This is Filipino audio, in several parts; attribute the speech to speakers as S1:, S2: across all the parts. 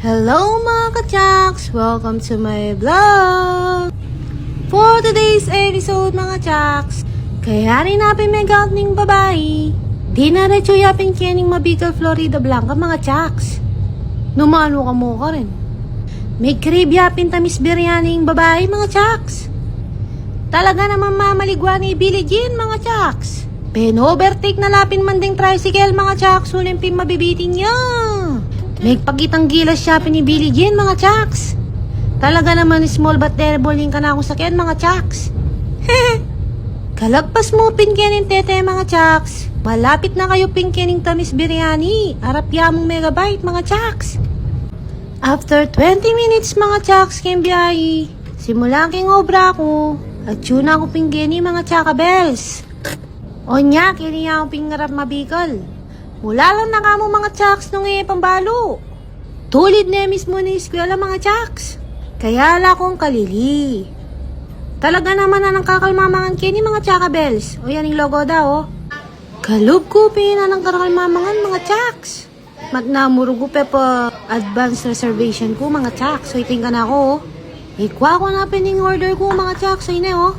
S1: Hello mga ka-chaks! Welcome to my vlog! For today's episode mga chaks, kaya rin napin may gout ning babae. Di na recho yapin kiyaning mabigal Florida Blanca mga chaks. Numano ka mo ka rin. May crave yapin tamis biryani ng babae mga chaks. Talaga naman mamaligwa ni Billie Jean mga chaks. Pen-overtake na lapin manding tricycle mga chaks. Ulimping mabibitin niya. May pagitang gilas siya ni Billie Jean mga chaks. Talaga naman small but terrible yung ka na akong sakyan mga chaks. Kalagpas mo pinkening tete mga chaks. Malapit na kayo pinkening tamis biryani. Arapya mong megabyte mga chaks. After 20 minutes mga chaks kayong biyahe, simula king obra ko. At yun ako pinggeni mga tsaka bells. O nya, kini ako pingarap mabikal. Mula lang na kamo mga chaks nung pambalo. Tulid na mismo ni eskwela mga chaks. Kaya ala kong kalili. Talaga naman na nang kakalmamangan kini mga tsaka bells. O yan yung logo daw. Kalub ko pina ng kakalmamangan mga chaks. Magnamuro ko pa advance reservation ko mga chaks. So iting ka na ako. Ikwa ko na pining order ko mga chaks. So ina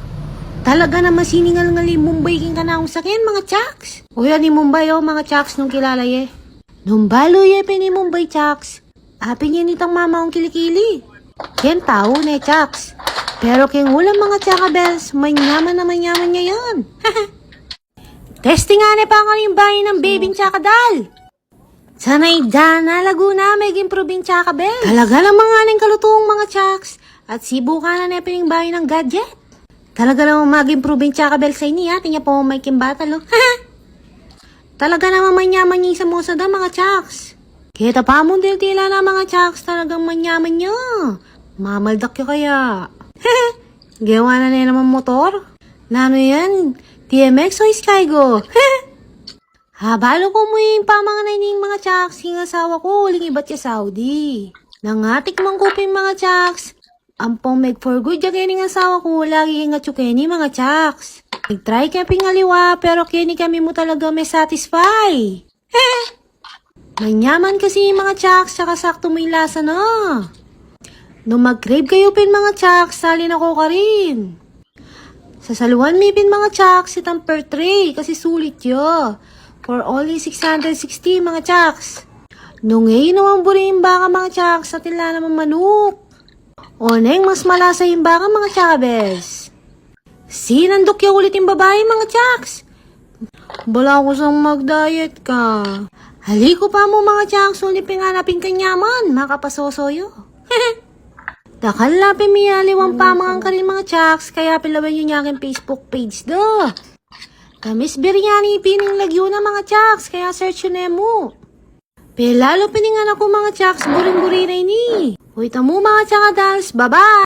S1: Talaga naman siningal-ngali Mumbai king ka na akong sakin mga chaks. O yan ni Mumbai mga chaks nung kilala Nung balo ni Mumbai chaks. Apin yan itang mama kong kilikili. Yan tao na chaks. Pero king ulam mga tsaka bells, manyaman na manyaman niya yan. Testing nga na pa nga yung bahay ng babing tsaka dal. Sanay dyan na Laguna may improving tsaka bells. Talaga naman nga ng kalutong mga chaks. At sibu ka na pining bahay ng gadget. Talaga naman mag-improve yung tsaka bells sa iniya. Tingnan po may kimbatal. Talaga naman manyaman niya sa mosa da mga chaks. Kita pa mo tila na mga chaks. Talagang manyaman niya. Mamaldak yung kaya. Gawa na naman motor. Nano yan? TMX o Skygo? Habalo ko mo yung pamanganay ng mga chaks. Yung asawa ko uling iba't ya Saudi. Nangatik mang kupin mga chaks. Ampong make for good ya kini ng asawa ko. Lagi ingat yung kini mga chaks. Nag-try kaya pingaliwa pero kini kami mo talaga may satisfy. Manyaman kasi yung mga chaks tsaka sakto mo yung lasa na. Nung mag-crave kayo pin mga chaks, salin ako ka rin. Sa saluan may pin mga chaks, itang per tray kasi sulit yo. For only 660 mga chaks. Nung ngayon naman burin baka mga chaks, sa tila naman manok. O neng mas malasa yung baka mga chabes. Sinandok yung ulit yung babae mga chaks. Bala ko sang mag-diet ka. Haliko pa mo mga chaks, ulit pinganapin kanyaman, makapasosoyo. Dakal lapin miyaliwang pa mga karin mga chaks, kaya pilawan yun yung aking Facebook page do. Tamis biryani pining lagyo na mga chaks, kaya search yun mo. Pelalo piningan ako mga chaks, buring-burinay ni. Uy, tamo mga tsaka dals, bye-bye!